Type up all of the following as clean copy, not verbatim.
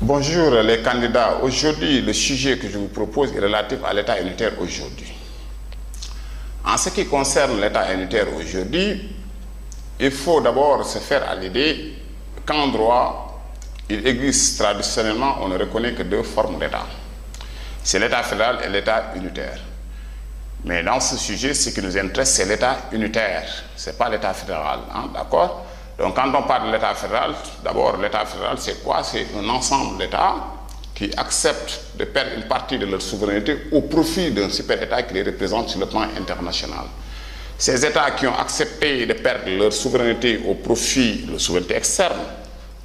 Bonjour les candidats. Aujourd'hui, le sujet que je vous propose est relatif à l'État unitaire aujourd'hui. En ce qui concerne l'État unitaire aujourd'hui, il faut d'abord se faire à l'idée qu'en droit, il existe traditionnellement, on ne reconnaît que deux formes d'État. C'est l'État fédéral et l'État unitaire. Mais dans ce sujet, ce qui nous intéresse, c'est l'État unitaire. Ce n'est pas l'État fédéral, hein, d'accord? Donc quand on parle de l'État fédéral, d'abord l'État fédéral c'est quoi? C'est un ensemble d'États qui acceptent de perdre une partie de leur souveraineté au profit d'un super-État qui les représente sur le plan international. Ces États qui ont accepté de perdre leur souveraineté au profit, leur souveraineté externe,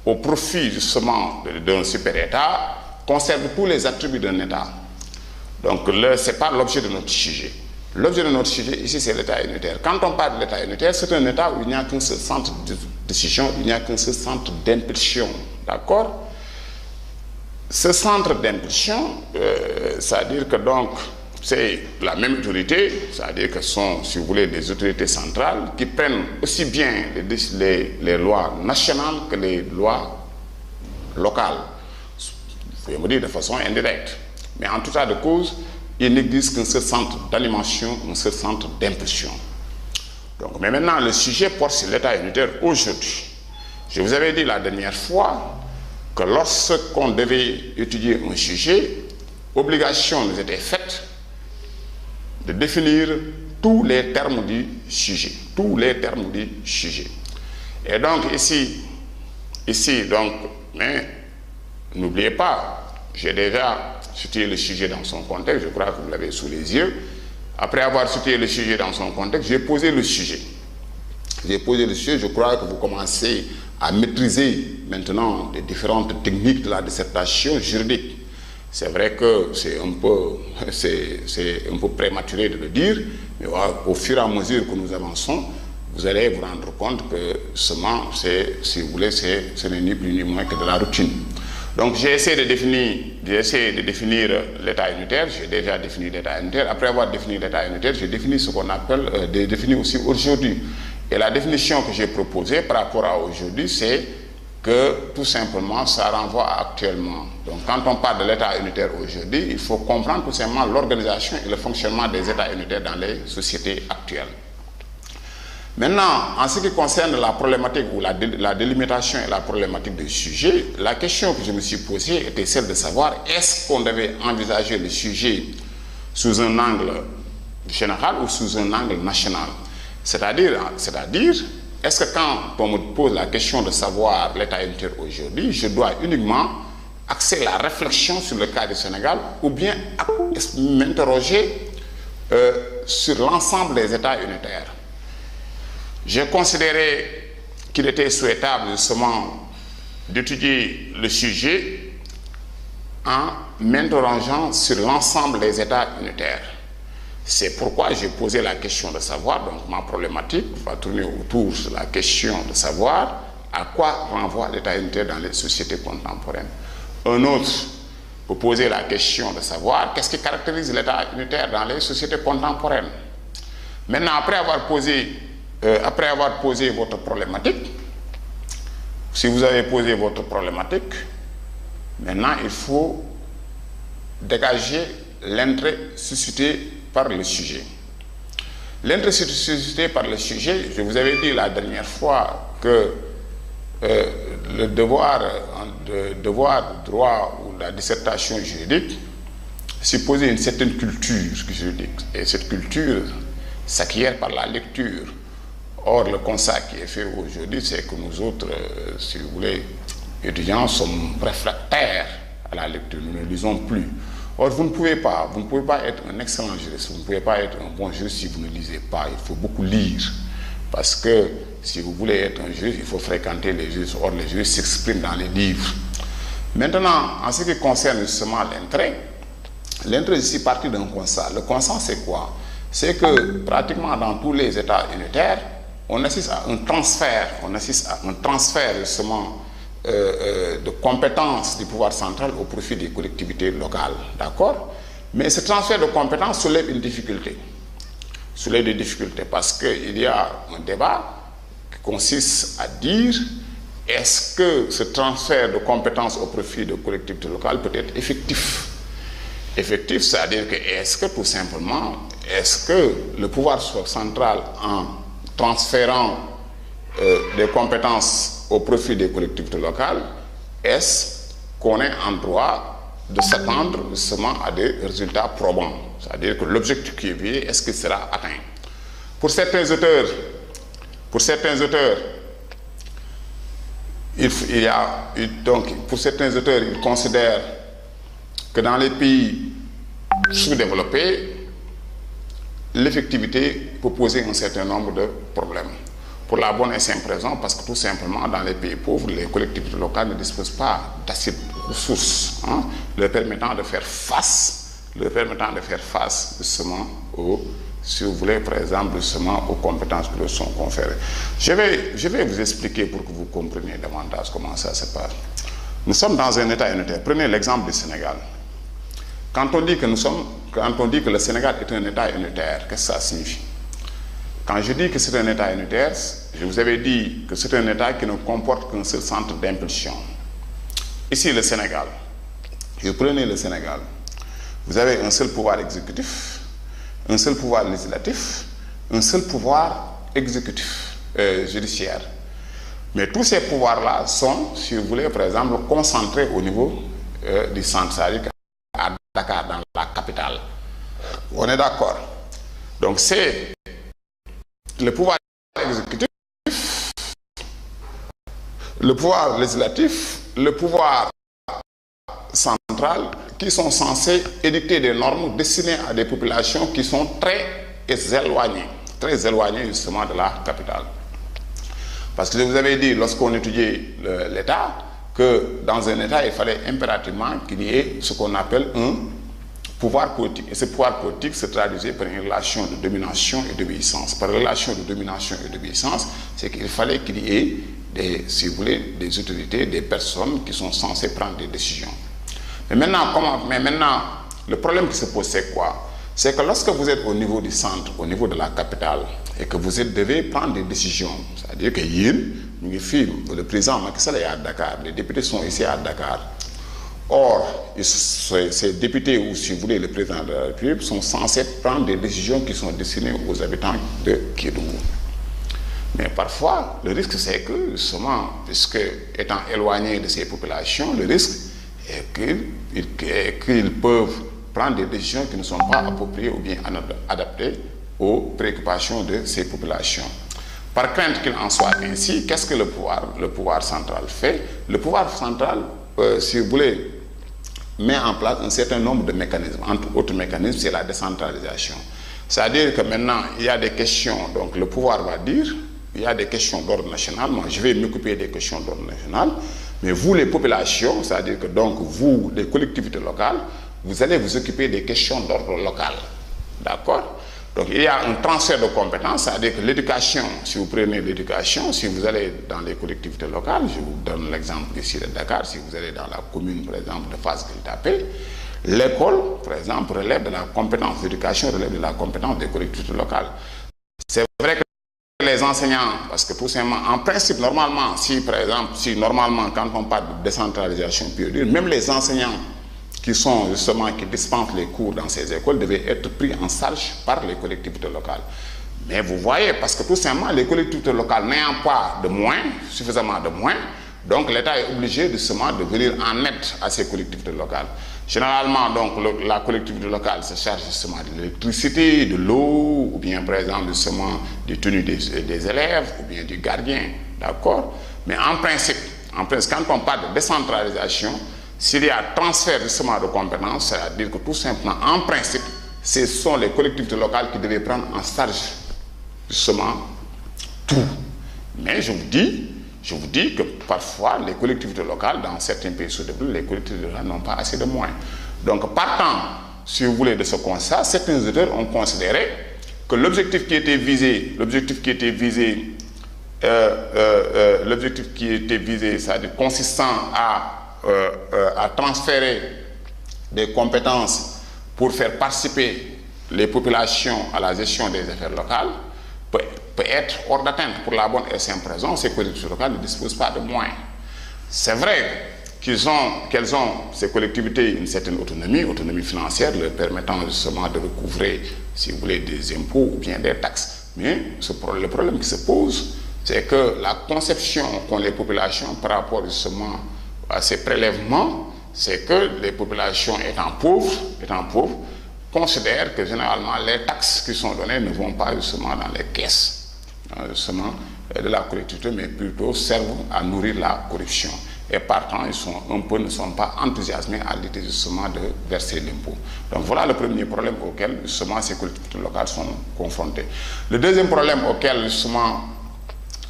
au profit justement d'un super-État, conservent tous les attributs d'un État. Donc ce n'est pas l'objet de notre sujet. L'objet de notre sujet ici, c'est l'État unitaire. Quand on parle de l'État unitaire, c'est un État où il n'y a qu'un seul centre de décision, il n'y a qu'un seul centre d'impulsion. D'accord? Ce centre d'impulsion, c'est-à-dire que donc, c'est la même autorité, c'est-à-dire que ce sont, si vous voulez, des autorités centrales qui prennent aussi bien les lois nationales que les lois locales. Vous pouvez me dire de façon indirecte. Mais en tout cas de cause, il n'existe qu'un seul centre d'animation, un seul centre d'impulsion. Donc, mais maintenant, le sujet porte sur l'État unitaire aujourd'hui. Je vous avais dit la dernière fois que lorsqu'on devait étudier un sujet, obligation nous était faite de définir tous les termes du sujet. Tous les termes du sujet. Et donc, ici donc, mais n'oubliez pas, j'ai déjà situer le sujet dans son contexte, je crois que vous l'avez sous les yeux. Après avoir situé le sujet dans son contexte, j'ai posé le sujet. J'ai posé le sujet, je crois que vous commencez à maîtriser maintenant les différentes techniques de la dissertation juridique. C'est vrai que c'est un peu prématuré de le dire, mais au fur et à mesure que nous avançons, vous allez vous rendre compte que seulement, si vous voulez, ce n'est ni plus ni moins que de la routine. Donc j'ai essayé de définir l'État unitaire, j'ai déjà défini l'État unitaire. Après avoir défini l'État unitaire, j'ai défini ce qu'on appelle, défini aussi aujourd'hui. Et la définition que j'ai proposée par rapport à aujourd'hui, c'est que tout simplement ça renvoie à actuellement. Donc quand on parle de l'État unitaire aujourd'hui, il faut comprendre tout simplement l'organisation et le fonctionnement des États unitaires dans les sociétés actuelles. Maintenant, en ce qui concerne la problématique ou la délimitation et la problématique du sujet, la question que je me suis posée était celle de savoir est-ce qu'on devait envisager le sujet sous un angle général ou sous un angle national? C'est-à-dire, est-ce que quand on me pose la question de savoir l'État unitaire aujourd'hui, je dois uniquement axer la réflexion sur le cas du Sénégal ou bien m'interroger sur l'ensemble des États unitaires? J'ai considéré qu'il était souhaitable justement d'étudier le sujet en m'interrogeant sur l'ensemble des États unitaires. C'est pourquoi j'ai posé la question de savoir, donc ma problématique va tourner autour de la question de savoir à quoi renvoie l'État unitaire dans les sociétés contemporaines. Un autre pour poser la question de savoir qu'est-ce qui caractérise l'État unitaire dans les sociétés contemporaines. Maintenant, après avoir posé votre problématique, si vous avez posé votre problématique, maintenant il faut dégager l'intérêt suscité par le sujet. L'intérêt suscité par le sujet, je vous avais dit la dernière fois que le devoir de droit ou la dissertation juridique supposait une certaine culture juridique. Et cette culture s'acquiert par la lecture. Or, le constat qui est fait aujourd'hui, c'est que nous autres, si vous voulez, étudiants, sommes réfractaires à la lecture. Nous ne lisons plus. Or, vous ne pouvez pas être un excellent juriste, vous ne pouvez pas être un bon juriste si vous ne lisez pas. Il faut beaucoup lire. Parce que si vous voulez être un juriste, il faut fréquenter les juristes. Or, les juristes s'expriment dans les livres. Maintenant, en ce qui concerne justement l'intérêt, l'intérêt ici partit d'un constat. Le constat, c'est quoi? C'est que pratiquement dans tous les États unitaires, on assiste à un transfert justement de compétences du pouvoir central au profit des collectivités locales, d'accord? Mais ce transfert de compétences soulève une difficulté. Soulève des difficultés parce qu'il y a un débat qui consiste à dire est-ce que ce transfert de compétences au profit de collectivités locales peut être effectif? Effectif, c'est-à-dire que est-ce que tout simplement, est-ce que le pouvoir central, en transférant des compétences au profit des collectivités locales, est-ce qu'on est en droit de s'attendre justement à des résultats probants? C'est-à-dire que l'objectif qui est visé, est-ce qu'il sera atteint? Pour certains auteurs, pour certains auteurs, ils considèrent que dans les pays sous-développés, l'effectivité peut poser un certain nombre de problèmes. Pour la bonne et simple raison, parce que tout simplement, dans les pays pauvres, les collectivités locales ne disposent pas d'assiettes ressources leur permettant de faire face justement aux, si vous voulez, par exemple, justement aux compétences qui leur sont conférées. Je vais vous expliquer pour que vous compreniez davantage comment ça se passe. Nous sommes dans un État unitaire. Prenez l'exemple du Sénégal. Quand on dit que le Sénégal est un État unitaire, qu'est-ce que ça signifie? Quand je dis que c'est un État unitaire, je vous avais dit que c'est un État qui ne comporte qu'un seul centre d'impulsion. Ici, le Sénégal. Vous prenez le Sénégal. Vous avez un seul pouvoir exécutif, un seul pouvoir législatif, un seul pouvoir exécutif, judiciaire. Mais tous ces pouvoirs-là sont, si vous voulez, par exemple, concentrés au niveau du centre, c'est-à-dire à Dakar, dans la capitale. On est d'accord. Donc c'est le pouvoir exécutif, le pouvoir législatif, le pouvoir central qui sont censés édicter des normes destinées à des populations qui sont très éloignées justement de la capitale. Parce que je vous avais dit, lorsqu'on étudiait l'État, que dans un État, il fallait impérativement qu'il y ait ce qu'on appelle un pouvoir politique. Et ce pouvoir politique se traduisait par une relation de domination et d'obéissance. Par relation de domination et d'obéissance, c'est qu'il fallait qu'il y ait des, si vous voulez, des autorités, des personnes qui sont censées prendre des décisions. Mais maintenant, le problème qui se pose, c'est quoi? C'est que lorsque vous êtes au niveau du centre, au niveau de la capitale, et que vous devez prendre des décisions, c'est-à-dire que le président Macky Sall est à Dakar, les députés sont ici à Dakar. Or, ces députés, ou si vous voulez, le président de la République, sont censés prendre des décisions qui sont destinées aux habitants de Kédougou. Mais parfois, le risque, c'est que, justement, puisque étant éloignés de ces populations, le risque est qu'ils peuvent prendre des décisions qui ne sont pas appropriées ou bien adaptées aux préoccupations de ces populations. Par crainte qu'il en soit ainsi, qu'est-ce que le pouvoir central fait? Le pouvoir central, si vous voulez, met en place un certain nombre de mécanismes. Entre autres mécanismes, c'est la décentralisation. C'est-à-dire que maintenant, il y a des questions, donc le pouvoir va dire, il y a des questions d'ordre national, moi je vais m'occuper des questions d'ordre national, mais vous les populations, c'est-à-dire que donc vous, les collectivités locales, vous allez vous occuper des questions d'ordre local. D'accord? Donc il y a un transfert de compétences, c'est-à-dire que l'éducation, si vous prenez l'éducation, si vous allez dans les collectivités locales, je vous donne l'exemple ici de Dakar, si vous allez dans la commune par exemple de Fass-Gueule-Tapée, l'école, par exemple, relève de la compétence, l'éducation relève de la compétence des collectivités locales. C'est vrai que les enseignants, parce que tout simplement, en principe, normalement, normalement, quand on parle de décentralisation pure, même les enseignants qui dispensent les cours dans ces écoles devaient être pris en charge par les collectivités locales. Mais vous voyez, parce que tout simplement, les collectivités locales n'ayant pas de moyens, suffisamment de moyens, donc l'État est obligé justement de venir en aide à ces collectivités locales. Généralement, donc, la collectivité locale se charge justement de l'électricité, de l'eau, ou bien par exemple justement des tenues des élèves, ou bien du gardien, d'accord? Mais en principe, quand on parle de décentralisation, s'il y a transfert justement de compétences, c'est-à-dire que tout simplement, en principe, ce sont les collectivités locales qui devaient prendre en charge justement tout. Mais je vous dis que parfois, les collectivités locales, dans certains pays sous-développés, les collectivités locales n'ont pas assez de moyens. Donc, partant, si vous voulez, de ce constat, certains auteurs ont considéré que l'objectif qui était visé, c'est-à-dire consistant à transférer des compétences pour faire participer les populations à la gestion des affaires locales, peut être hors d'atteinte pour la bonne et simple raison, c'est que les collectivités locales ne disposent pas de moyens. C'est vrai qu'elles ont, ces collectivités, une certaine autonomie financière, leur permettant justement de recouvrer, si vous voulez, des impôts ou bien des taxes. Mais le problème qui se pose, c'est que la conception qu'ont les populations par rapport justement à ces prélèvements, c'est que les populations étant pauvres, considèrent que généralement les taxes qui sont données ne vont pas justement dans les caisses justement de la collectivité, mais plutôt servent à nourrir la corruption. Et partant, ils ne sont pas enthousiasmés à l'idée justement de verser l'impôt. Donc voilà le premier problème auquel justement ces collectivités locales sont confrontées. Le deuxième problème auquel justement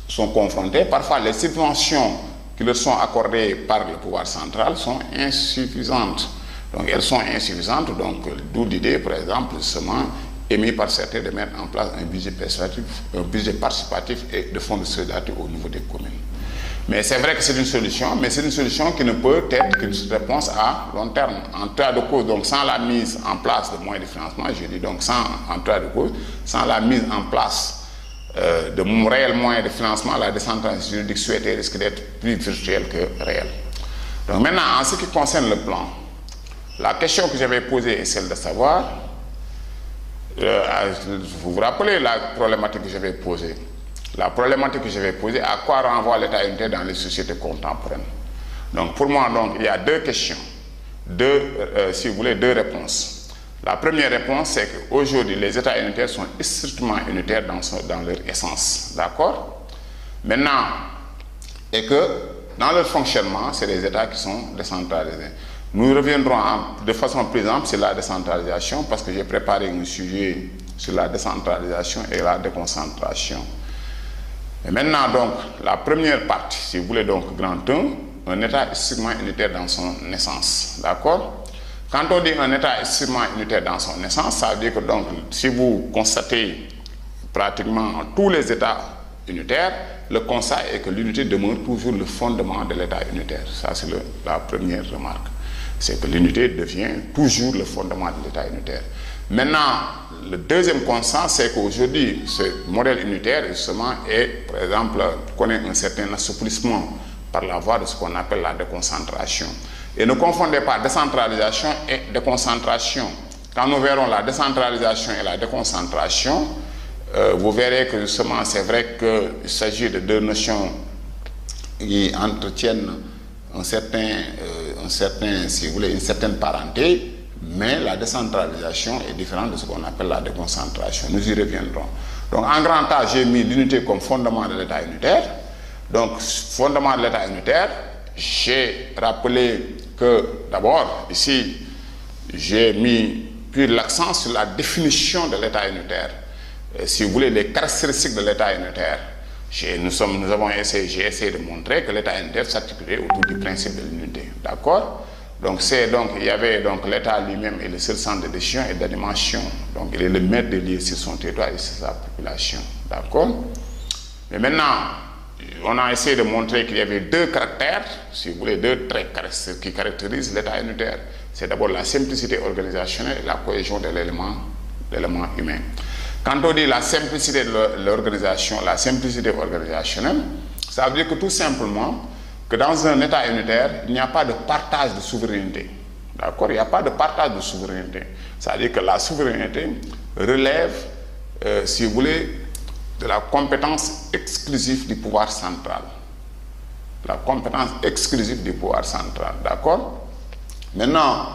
sont confrontées, parfois les subventions qui leur sont accordées par le pouvoir central sont insuffisantes. Donc elles sont insuffisantes, donc d'où l'idée, par exemple, justement, émis par certains de mettre en place un budget participatif et de fonds de solidarité au niveau des communes. Mais c'est vrai que c'est une solution, mais c'est une solution qui ne peut être qu'une réponse à long terme. En cas de cause, donc sans la mise en place de moyens de financement, je dis donc en cas de cause, sans la mise en place de réels moyens de financement, la décentralisation juridique souhaitée risque d'être plus virtuelle que réelle. Donc maintenant, en ce qui concerne le plan, la question que j'avais posée est celle de savoir, vous vous rappelez la problématique que j'avais posée. La problématique que j'avais posée, à quoi renvoie l'État unitaire dans les sociétés contemporaines. Donc pour moi, donc, il y a deux questions, si vous voulez, deux réponses. La première réponse, c'est qu'aujourd'hui, les États unitaires sont strictement unitaires dans leur essence. D'accord? Maintenant, et que dans leur fonctionnement, c'est les États qui sont décentralisés. Nous reviendrons de façon plus ample sur la décentralisation parce que j'ai préparé un sujet sur la décentralisation et la déconcentration. Et maintenant, donc, la première partie, si vous voulez, donc, grand 1, un État strictement unitaire dans son essence. D'accord? Quand on dit un État strictement unitaire dans son essence, ça veut dire que, donc, si vous constatez pratiquement tous les États unitaires, le constat est que l'unité demeure toujours le fondement de l'État unitaire. Ça, c'est la première remarque. C'est que l'unité devient toujours le fondement de l'État unitaire. Maintenant, le deuxième constat, c'est qu'aujourd'hui, ce modèle unitaire, justement, par exemple, connaît un certain assouplissement par la voie de ce qu'on appelle la déconcentration. Et ne confondez pas décentralisation et déconcentration. Quand nous verrons la décentralisation et la déconcentration, vous verrez que justement, c'est vrai qu'il s'agit de deux notions qui entretiennent si vous voulez, une certaine parenté, mais la décentralisation est différente de ce qu'on appelle la déconcentration. Nous y reviendrons. Donc, en grand A, j'ai mis l'unité comme fondement de l'État unitaire. Donc, fondement de l'État unitaire, j'ai rappelé que, d'abord, ici, j'ai mis plus l'accent sur la définition de l'État unitaire. Si vous voulez, les caractéristiques de l'État unitaire. J'ai essayé de montrer que l'État unitaire s'articulait autour du principe de l'unité. D'accord? Donc, il y avait donc l'État lui-même est le seul centre de décision et d'animation. Donc, il est le maître des lieux sur son territoire et sur sa population. D'accord? Mais maintenant, on a essayé de montrer qu'il y avait deux caractères, si vous voulez, deux traits qui caractérisent l'État unitaire. C'est d'abord la simplicité organisationnelle et la cohésion de l'élément humain. Quand on dit la simplicité de l'organisation, la simplicité organisationnelle, ça veut dire que tout simplement, que dans un État unitaire, il n'y a pas de partage de souveraineté. D'accord? Il n'y a pas de partage de souveraineté. C'est-à-dire que la souveraineté relève, si vous voulez, de la compétence exclusive du pouvoir central. La compétence exclusive du pouvoir central. D'accord? Maintenant,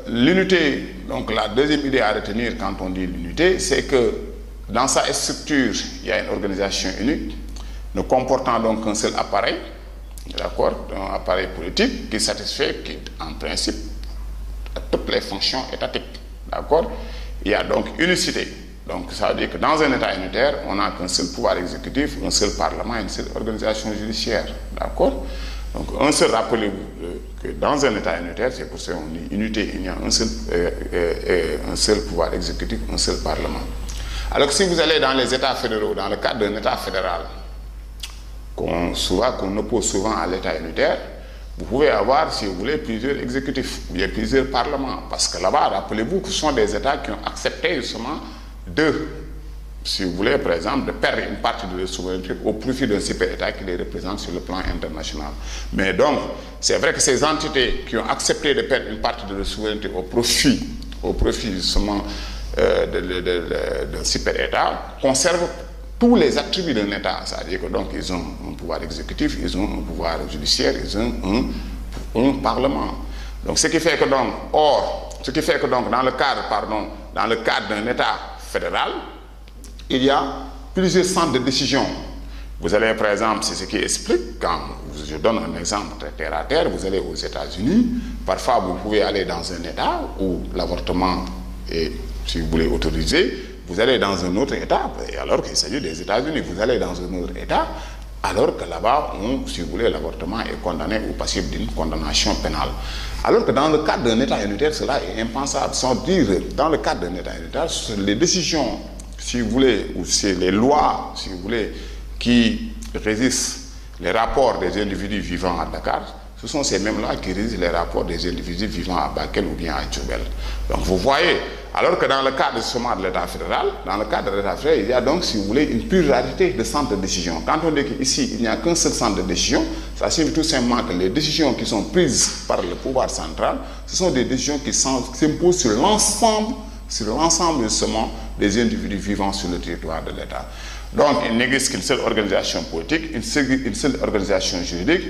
l'unité, donc la deuxième idée à retenir quand on dit l'unité, c'est que dans sa structure, il y a une organisation unique, ne comportant donc qu'un seul appareil, d'accord, un appareil politique qui satisfait, en principe, à toutes les fonctions étatiques, d'accord. Il y a donc unicité. Donc ça veut dire que dans un État unitaire, on n'a qu'un seul pouvoir exécutif, un seul parlement et une seule organisation judiciaire, d'accord. Donc un seul, rappelez-vous que dans un État unitaire, c'est pour ça qu'on dit unité, il y a un seul pouvoir exécutif, un seul parlement. Alors que si vous allez dans les États fédéraux, dans le cadre d'un État fédéral, qu'on oppose souvent à l'État unitaire, vous pouvez avoir, si vous voulez, plusieurs exécutifs, il y a plusieurs parlements, parce que là-bas, rappelez-vous que ce sont des États qui ont accepté justement de si vous voulez, par exemple, de perdre une partie de leur souveraineté au profit d'un super-État qui les représente sur le plan international. Mais donc, c'est vrai que ces entités qui ont accepté de perdre une partie de leur souveraineté au profit justement d'un super-État, conservent tous les attributs d'un État. C'est-à-dire que donc, ils ont un pouvoir exécutif, ils ont un pouvoir judiciaire, ils ont un parlement. Donc, ce qui fait que donc, dans le cadre d'un État fédéral, il y a plusieurs centres de décision. Vous allez, par exemple, c'est ce qui explique, quand je donne un exemple très terre à terre, vous allez aux États-Unis, parfois vous pouvez aller dans un État où l'avortement est, si vous voulez, autorisé, vous allez dans un autre État, alors qu'il s'agit des États-Unis, vous allez dans un autre État, alors que là-bas, si vous voulez, l'avortement est condamné ou passible d'une condamnation pénale. Alors que dans le cadre d'un État unitaire, cela est impensable. Sans dire, dans le cadre d'un État unitaire, les décisions, si vous voulez, ou c'est les lois, si vous voulez, qui régissent les rapports des individus vivant à Dakar, ce sont ces mêmes lois qui régissent les rapports des individus vivant à Bakel ou bien à Diourbel. Donc vous voyez, alors que dans le cadre justement de l'État fédéral, il y a donc, si vous voulez, une pluralité de centres de décision. Quand on dit qu'ici, il n'y a qu'un seul centre de décision, ça signifie tout simplement que les décisions qui sont prises par le pouvoir central, ce sont des décisions qui s'imposent sur l'ensemble justement des individus vivant sur le territoire de l'État. Donc, il n'existe qu'une seule organisation politique, une seule organisation juridique,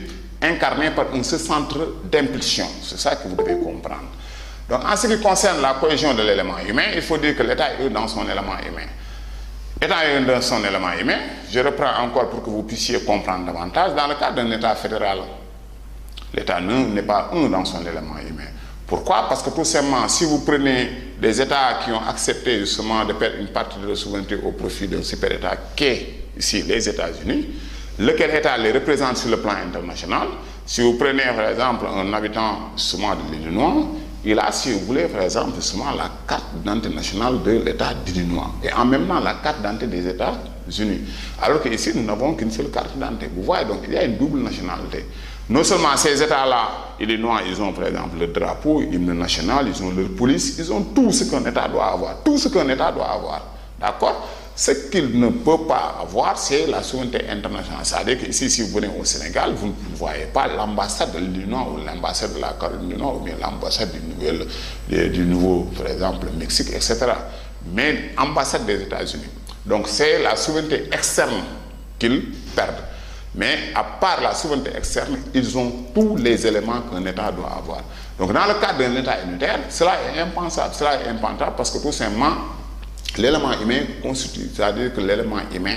incarnée par un seul centre d'impulsion. C'est ça que vous devez comprendre. Donc, en ce qui concerne la cohésion de l'élément humain, il faut dire que l'État est dans son élément humain. L'État est dans son élément humain, je reprends encore pour que vous puissiez comprendre davantage, dans le cadre d'un État fédéral, l'État n'est pas un dans son élément humain. Pourquoi? Parce que tout simplement, si vous prenez des États qui ont accepté justement de perdre une partie de leur souveraineté au profit d'un super-État qu'est ici les États-Unis, lequel État les représente sur le plan international, si vous prenez par exemple un habitant justement de l'Illinois, il a, si vous voulez, par exemple, justement la carte d'identité nationale de l'État d'Illinois et en même temps la carte d'identité des États-Unis. Alors qu'ici, nous n'avons qu'une seule carte d'identité. Vous voyez, donc il y a une double nationalité. Non seulement ces États-là, Illinois, ils ont par exemple le drapeau, l'hymne national, ils ont leur police, ils ont tout ce qu'un État doit avoir. Tout ce qu'un État doit avoir. D'accord? Ce qu'il ne peut pas avoir, c'est la souveraineté internationale. C'est-à-dire qu'ici, si vous venez au Sénégal, vous ne voyez pas l'ambassade de l'Illinois ou l'ambassade de la Caroline du Nord ou bien l'ambassade du nouveau, par exemple, le Mexique, etc. Mais l'ambassade des États-Unis. Donc, c'est la souveraineté externe qu'ils perdent. Mais à part la souveraineté externe, ils ont tous les éléments qu'un État doit avoir. Donc, dans le cadre d'un État unitaire, cela est impensable. Cela est impensable parce que tout simplement, l'élément humain constitue, c'est-à-dire que l'élément humain,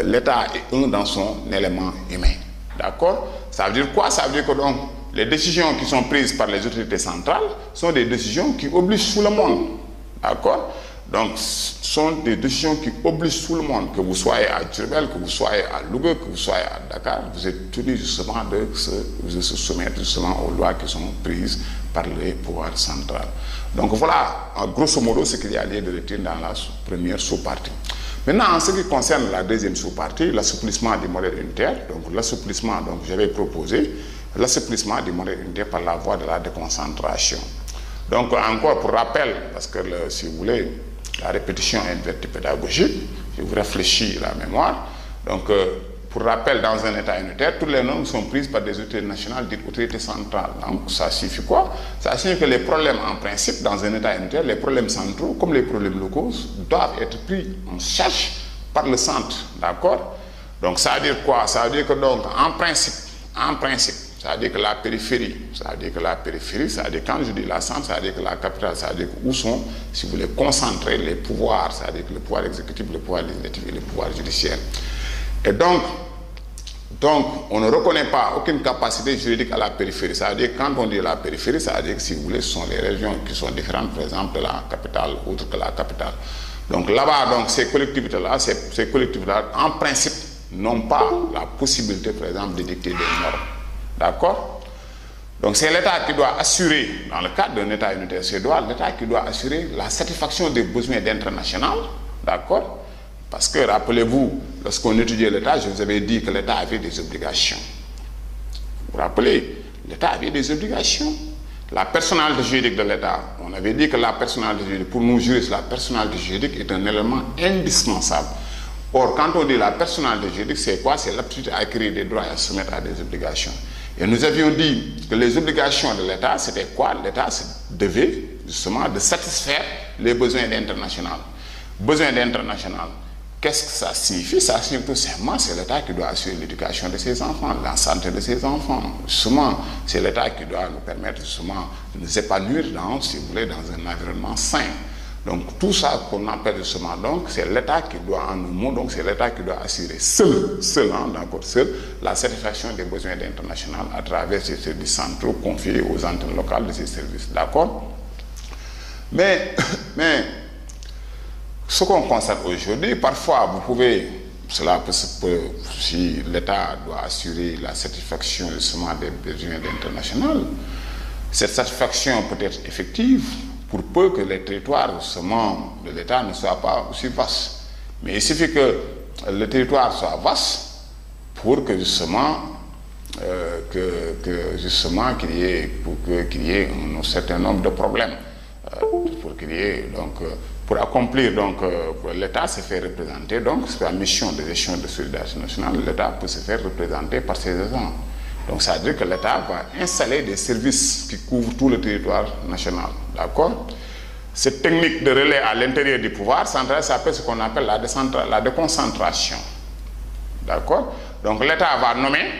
l'État est un dans son élément humain. D'accord? Ça veut dire quoi? Ça veut dire que donc, les décisions qui sont prises par les autorités centrales sont des décisions qui obligent tout le monde. D'accord? Donc, ce sont des décisions qui obligent tout le monde, que vous soyez à Diourbel, que vous soyez à Louga, que vous soyez à Dakar, vous êtes tenu justement de se soumettre justement aux lois qui sont prises par les pouvoirs centraux. Donc voilà, grosso modo, ce qu'il y a lieu de retenir dans la première sous-partie. Maintenant, en ce qui concerne la deuxième sous-partie, l'assouplissement du modèle unitaire, donc l'assouplissement, donc j'avais proposé l'assouplissement du modèle unitaire par la voie de la déconcentration. Donc encore pour rappel, parce que si vous voulez, la répétition est une vertu pédagogique, je vous réfléchis la mémoire. Donc, pour rappel, dans un État unitaire, toutes les normes sont prises par des autorités nationales, dites autorités centrales. Donc, ça signifie quoi? Ça signifie que les problèmes, en principe, dans un État unitaire, les problèmes centraux, comme les problèmes locaux, doivent être pris en charge par le centre. D'accord? Donc, ça veut dire quoi? Ça veut dire que, donc, en principe, ça veut dire que la périphérie, ça veut dire quand je dis la centre, ça veut dire que la capitale, ça veut dire où sont, si vous voulez, concentrés les pouvoirs, ça veut dire que le pouvoir exécutif, le pouvoir législatif et le pouvoir judiciaire. Et donc, on ne reconnaît pas aucune capacité juridique à la périphérie. Ça veut dire quand on dit la périphérie, ça veut dire que, si vous voulez, ce sont les régions qui sont différentes, par exemple, de la capitale, autre que la capitale. Donc là-bas, donc, ces collectivités-là, en principe, n'ont pas la possibilité, par exemple, de dicter des normes. D'accord? Donc c'est l'État qui doit assurer, dans le cadre d'un État unitaire, c'est l'État qui doit assurer la satisfaction des besoins d'intérêt national. D'accord? Parce que, rappelez-vous, lorsqu'on étudiait l'État, je vous avais dit que l'État avait des obligations. Vous vous rappelez? L'État avait des obligations. la personnalité juridique de l'État, on avait dit que la personnalité juridique, pour nous juristes, la personnalité juridique est un élément indispensable. Or, quand on dit la personnalité juridique, c'est quoi? C'est l'aptitude à acquérir des droits et à se soumettre à des obligations. Et nous avions dit que les obligations de l'État, c'était quoi? L'État devait justement de satisfaire les besoins d'international. Besoins d'international, qu'est-ce que ça signifie? Ça signifie tout simplement c'est l'État qui doit assurer l'éducation de ses enfants, la santé de ses enfants. Justement, c'est l'État qui doit nous permettre justement de nous épanouir dans, si vous voulez, dans un environnement sain. Donc tout ça qu'on appelle justement, donc c'est l'État qui doit en un mot, donc c'est l'État qui doit assurer seul, la satisfaction des besoins d'international à travers ces services centraux confiés aux antennes locales de ces services. D'accord? Mais ce qu'on constate aujourd'hui, parfois vous pouvez, si l'État doit assurer la satisfaction justement des besoins d'international, cette satisfaction peut être effective pour peu que les territoires justement de l'État ne soient pas aussi vastes. Mais il suffit que le territoire soit vaste pour que justement qu'il y ait un certain nombre de problèmes. Pour qu'il y ait donc pour accomplir donc l'État se fait représenter, donc c'est la mission de gestion de solidarité nationale, l'État peut se faire représenter par ses agents. Donc ça veut dire que l'État va installer des services qui couvrent tout le territoire national. D'accord? Cette technique de relais à l'intérieur du pouvoir central s'appelle ce qu'on appelle la déconcentration. D'accord? Donc l'État va nommer,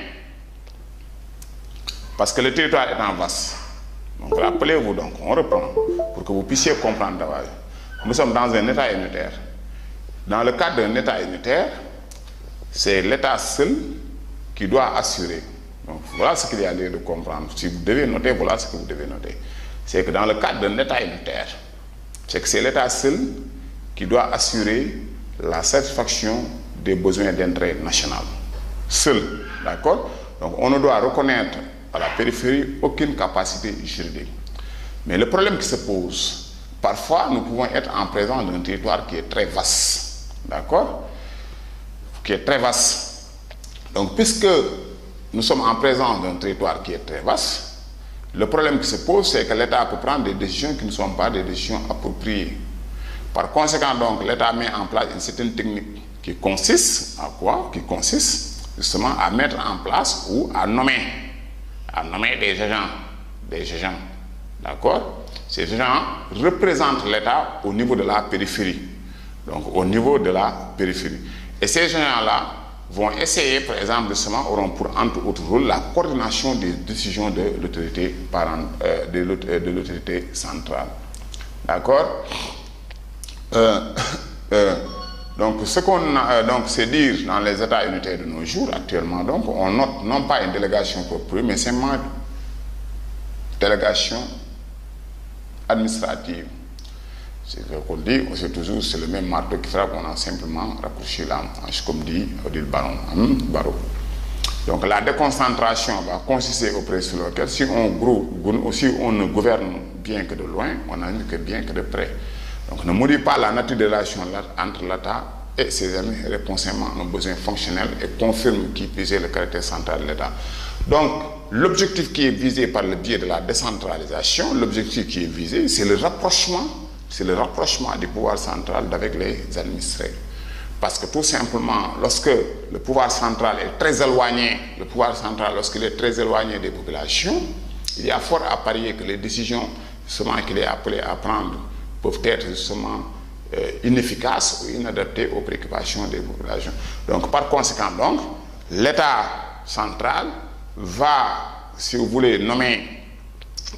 parce que le territoire est en vaste. Donc rappelez-vous, donc on reprend pour que vous puissiez comprendre d'abord. Nous sommes dans un État unitaire. Dans le cadre d'un État unitaire, c'est l'État seul qui doit assurer. Donc voilà ce qu'il y a lieu de comprendre. Si vous devez noter, voilà ce que vous devez noter. C'est que dans le cadre d'un État unitaire, c'est que c'est l'État seul qui doit assurer la satisfaction des besoins d'intérêt national. Seul, d'accord? Donc on ne doit reconnaître à la périphérie aucune capacité juridique. Mais le problème qui se pose, parfois nous pouvons être en présence d'un territoire qui est très vaste, d'accord? Qui est très vaste. Donc puisque nous sommes en présence d'un territoire qui est très vaste, le problème qui se pose, c'est que l'État peut prendre des décisions qui ne sont pas des décisions appropriées. Par conséquent, donc, l'État met en place une certaine technique qui consiste à quoi? Qui consiste justement à mettre en place ou à nommer des agents, d'accord? Ces agents représentent l'État au niveau de la périphérie, donc au niveau de la périphérie. Et ces agents-là vont essayer, par exemple, justement, auront pour entre autres rôle la coordination des décisions de l'autorité centrale, d'accord? Donc ce qu'on a, donc c'est dire dans les États unitaires de nos jours actuellement, donc on note non pas une délégation propre, mais simplement délégation administrative. C'est ce qu'on dit, c'est toujours c'est le même marteau qui frappe, on a simplement raccourci la manche, comme dit Odile Barreau. Donc la déconcentration va consister au principe lequel si on ne gouverne bien que de loin, on n'agit que bien que de près. Donc ne modifie pas la nature des relations entre l'État et ses amis, répond simplement à nos besoins fonctionnels et confirme qui puisait le caractère central de l'État. Donc l'objectif qui est visé par le biais de la décentralisation, l'objectif qui est visé, c'est le rapprochement du pouvoir central avec les administrés. Parce que tout simplement, lorsque le pouvoir central est très éloigné, lorsqu'il est très éloigné des populations, il y a fort à parier que les décisions justement qu'il est appelé à prendre peuvent être justement inefficaces ou inadaptées aux préoccupations des populations. Donc par conséquent, donc, l'État central va, si vous voulez, nommer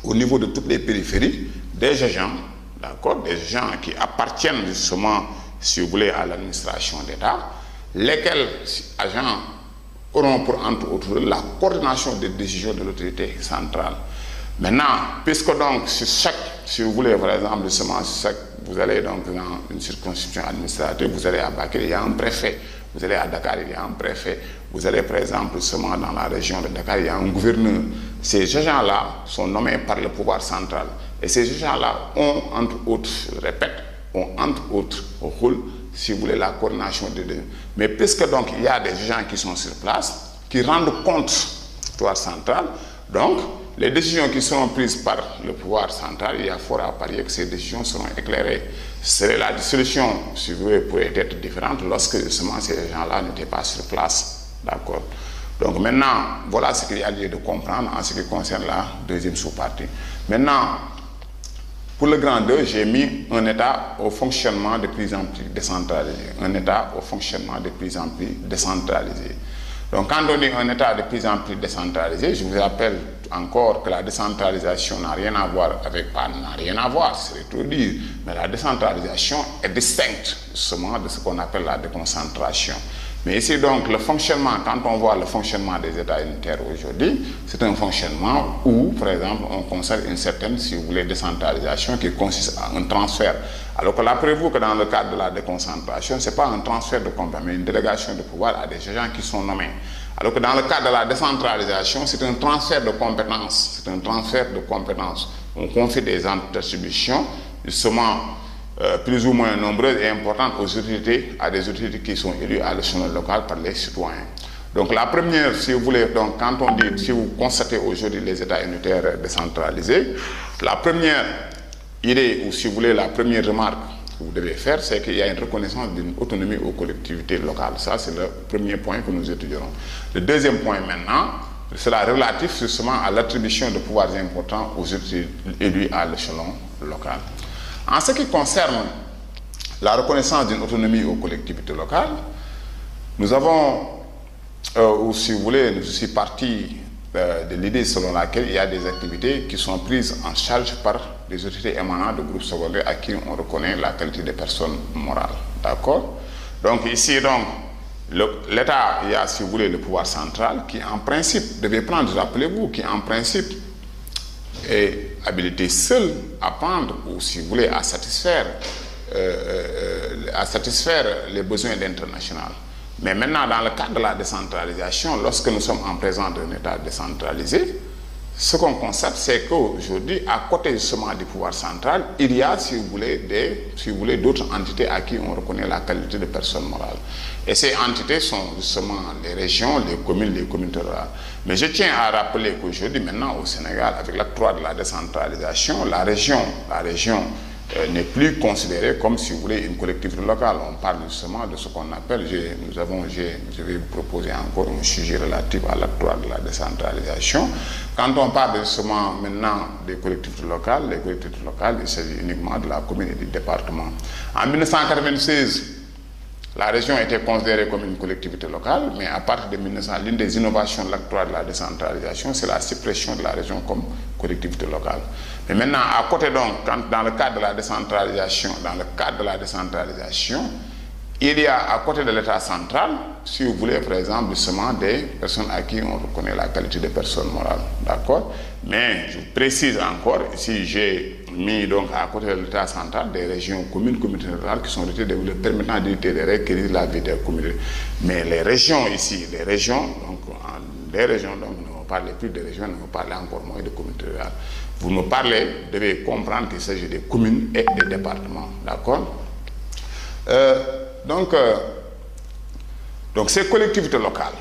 au niveau de toutes les périphéries des agents, d'accord, des gens qui appartiennent justement, si vous voulez, à l'administration d'État, lesquels agents auront pour entre autres la coordination des décisions de l'autorité centrale. Maintenant, puisque donc sur chaque, si vous voulez, par exemple, justement, sur chaque, vous allez donc dans une circonscription administrative, vous allez à Bakel, il y a un préfet, vous allez à Dakar, il y a un préfet, vous allez par exemple justement dans la région de Dakar, il y a un gouverneur. Ces agents-là sont nommés par le pouvoir central. Et ces agents-là ont, entre autres, je répète, ont entre autres rôle, si vous voulez, la coordination des deux. Mais puisque donc il y a des gens qui sont sur place, qui rendent compte du pouvoir central, donc les décisions qui seront prises par le pouvoir central, il y a fort à parier que ces décisions seront éclairées. La solution, si vous voulez, pourrait être différente lorsque justement ces gens-là n'étaient pas sur place. D'accord. Donc maintenant, voilà ce qu'il y a lieu de comprendre en ce qui concerne la deuxième sous-partie. Maintenant, pour le grand 2, j'ai mis un État au fonctionnement de plus en plus décentralisé. Un État au fonctionnement de plus en plus décentralisé. Donc quand on dit un État de plus en plus décentralisé, je vous rappelle encore que la décentralisation n'a rien à voir avec, n'a rien à voir, c'est trop dire, mais la décentralisation est distincte justement de ce qu'on appelle la déconcentration. Mais ici donc le fonctionnement, quand on voit le fonctionnement des États unitaires aujourd'hui, c'est un fonctionnement où, par exemple, on constate une certaine, si vous voulez, décentralisation qui consiste à un transfert. Alors que là, prévu que dans le cadre de la déconcentration, ce n'est pas un transfert de compétences, mais une délégation de pouvoir à des gens qui sont nommés. Alors que dans le cadre de la décentralisation, c'est un transfert de compétences. C'est un transfert de compétences. On confie des attributions, justement, plus ou moins nombreuses et importantes aux autorités, à des autorités qui sont élues à l'échelon local par les citoyens. Donc la première, si vous voulez, donc quand on dit, si vous constatez aujourd'hui les États unitaires décentralisés, la première idée, ou si vous voulez, la première remarque que vous devez faire, c'est qu'il y a une reconnaissance d'une autonomie aux collectivités locales. Ça, c'est le premier point que nous étudierons. Le deuxième point maintenant, c'est relatif justement à l'attribution de pouvoirs importants aux autorités élues à l'échelon local. En ce qui concerne la reconnaissance d'une autonomie aux collectivités locales, nous avons, ou si vous voulez, nous suis partis de l'idée selon laquelle il y a des activités qui sont prises en charge par des autorités émanant de groupes secondaires à qui on reconnaît la qualité de personne morale. D'accord? Donc ici, donc, l'État, il y a, si vous voulez, le pouvoir central qui, en principe, devait prendre, rappelez-vous, qui, en principe, est habilité seul à prendre, ou si vous voulez, à satisfaire les besoins d'international. Mais maintenant, dans le cadre de la décentralisation, lorsque nous sommes en présence d'un État décentralisé, ce qu'on constate, c'est qu'aujourd'hui, à côté justement du pouvoir central, il y a, si vous voulez, d'autres entités à qui on reconnaît la qualité de personne morale. Et ces entités sont justement les régions, les communautés rurales. Mais je tiens à rappeler qu'aujourd'hui, maintenant, au Sénégal, avec l'acte 3 de la décentralisation, la région n'est plus considérée comme, si vous voulez, une collectivité locale. On parle justement de ce qu'on appelle, je vais vous proposer encore un sujet relatif à l'acte 3 de la décentralisation. Quand on parle justement maintenant des collectivités locales, les collectivités locales, il s'agit uniquement de la commune et du département. En 1996, la région était considérée comme une collectivité locale, mais à partir de 1900, l'une des innovations de l'acte 3 de la décentralisation, c'est la suppression de la région comme collectivité locale. Mais maintenant, à côté donc, dans le cadre de la décentralisation, il y a à côté de l'État central, si vous voulez, par exemple, justement des personnes à qui on reconnaît la qualité de personne morale. D'accord? Mais je précise encore, ici j'ai mis donc à côté de l'État central des régions communes, communautés rurales qui sont dotées de permettant d'éviter les règles qui régissent la vie des communautés. Mais les régions ici, donc ne me parlez plus de régions, ne me parlez encore moins de communautés rurales. Vous me parlez, vous devez comprendre qu'il s'agit des communes et des départements. D'accord? Donc ces collectivités locales,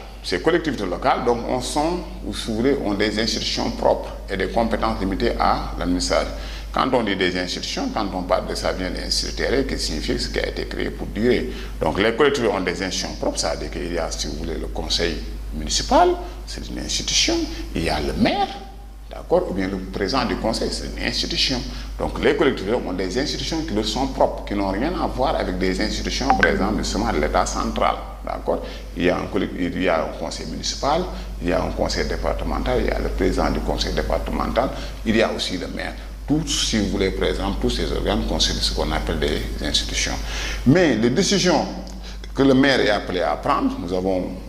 donc ont des institutions propres et des compétences limitées à l'administration. Quand on dit des institutions, quand on parle de ça vient d'instituer, qui signifie ce qui a été créé pour durer. Donc les collectivités ont des institutions propres, ça veut dire qu'il y a, si vous voulez, le conseil municipal, c'est une institution, il y a le maire, d'accord, ou bien le président du conseil, c'est une institution. Donc les collectivités ont des institutions qui leur sont propres, qui n'ont rien à voir avec des institutions, par exemple, justement de l'État central, d'accord. Il y a un conseil municipal, il y a un conseil départemental, il y a le président du conseil départemental, il y a aussi le maire. Tous, si vous voulez, par exemple, tous ces organes constituent ce qu'on appelle des institutions. Mais les décisions que le maire est appelé à prendre,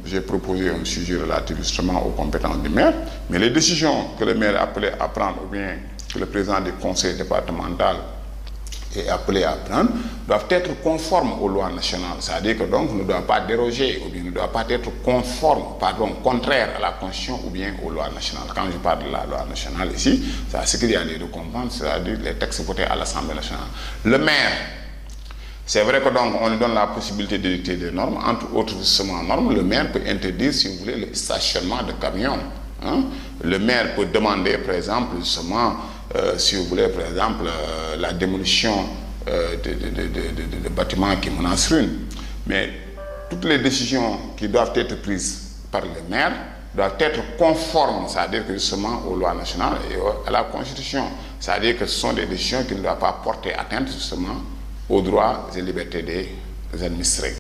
j'ai proposé un sujet relatif justement aux compétences du maire, mais les décisions que le maire est appelé à prendre, ou bien que le président du conseil départemental est appelé à prendre, doivent être conformes aux lois nationales. C'est-à-dire que donc ne doivent pas déroger, ou bien ne doivent pas être contraires à la Constitution ou bien aux lois nationales. Quand je parle de la loi nationale ici, c'est ce qu'il y a lieu de comprendre, c'est-à-dire les textes votés à l'Assemblée nationale. Le maire, c'est vrai que donc on lui donne la possibilité d'édicter des normes, entre autres justement normes, le maire peut interdire, si vous voulez, le stationnement de camions. le maire peut demander, par exemple, justement, si vous voulez, par exemple, la démolition de bâtiments qui menacent ruine. Mais toutes les décisions qui doivent être prises par le maire doivent être conformes, c'est-à-dire que justement aux lois nationales et à la Constitution. C'est-à-dire que ce sont des décisions qui ne doivent pas porter atteinte justement aux droits et libertés des administrés.